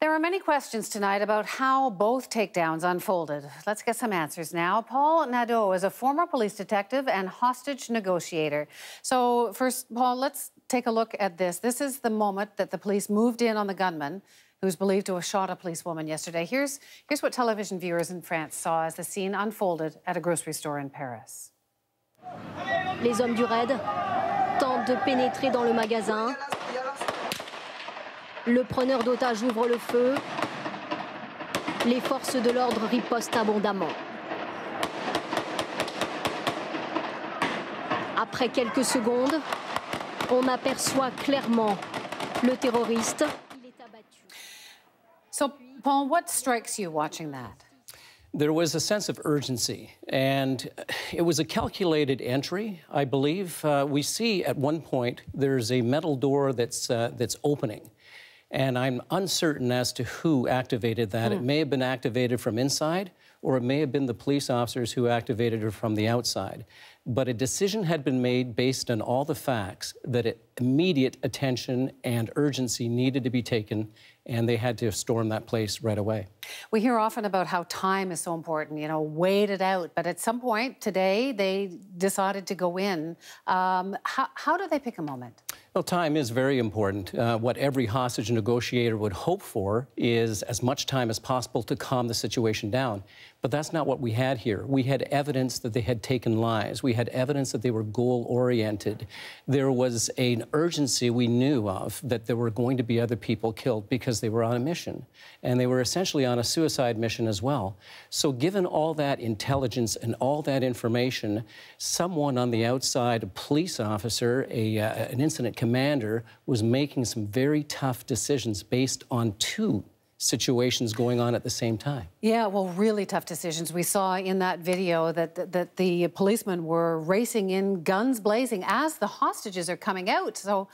There are many questions tonight about how both takedowns unfolded. Let's get some answers now. Paul Nadeau is a former police detective and hostage negotiator. So first, Paul, let's take a look at this. This is the moment that the police moved in on the gunman who's believed to have shot a policewoman yesterday. Here's what television viewers in France saw as the scene unfolded at a grocery store in Paris. Les hommes du raid tentent de pénétrer dans le magasin. Le preneur d'otages ouvre le feu. Les forces de l'ordre ripostent abondamment. Après quelques secondes, on aperçoit clairement le terroriste. Il est abattu. So, Paul, what strikes you watching that? There was a sense of urgency, and it was a calculated entry, I believe. We see at one point there's a metal door that's opening, and I'm uncertain as to who activated that. It may have been activated from inside, or it may have been the police officers who activated it from the outside. But a decision had been made based on all the facts that immediate attention and urgency needed to be taken, and they had to storm that place right away. We hear often about how time is so important, you know, wait it out. But at some point today, they decided to go in. How do they pick a moment? Well, time is very important. What every hostage negotiator would hope for is as much time as possible to calm the situation down. But that's not what we had here. We had evidence that they had taken lives. We had evidence that they were goal-oriented. There was an urgency we knew of that there were going to be other people killed because they were on a mission. And they were essentially on a suicide mission as well. So given all that intelligence and all that information, someone on the outside, a police officer, an incident commander, was making some very tough decisions based on two situations going on at the same time. Yeah, well, really tough decisions. We saw in that video that the policemen were racing in, guns blazing, as the hostages are coming out. So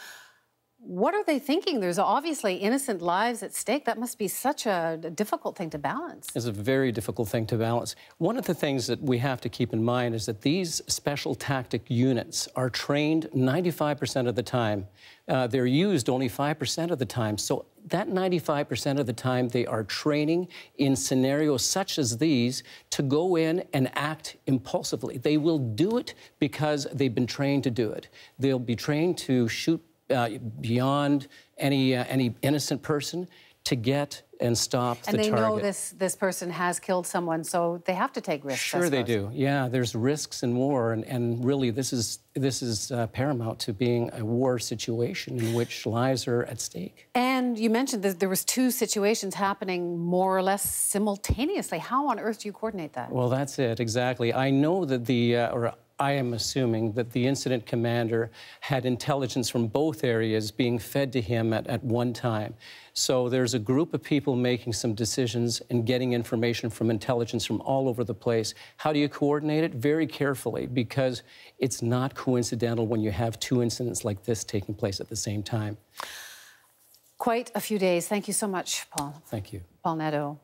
what are they thinking? There's obviously innocent lives at stake. That must be such a difficult thing to balance. It's a very difficult thing to balance. One of the things that we have to keep in mind is that these special tactic units are trained 95% of the time. They're used only 5% of the time. So that 95% of the time, they are training in scenarios such as these to go in and act impulsively. They will do it because they've been trained to do it. They'll be trained to shoot beyond any innocent person to get and stop the target. And they know this person has killed someone, so they have to take risks. Sure they do. Yeah, there's risks in war, and really this is paramount to being a war situation in which lives are at stake. And you mentioned that there was two situations happening more or less simultaneously. How on earth do you coordinate that? Well, that's it, exactly. I know that I am assuming that the incident commander had intelligence from both areas being fed to him at one time. So there's a group of people making some decisions and getting information from intelligence from all over the place. How do you coordinate it? Very carefully, because it's not coincidental when you have two incidents like this taking place at the same time. Quite a few days. Thank you so much, Paul. Thank you. Paul Nadeau.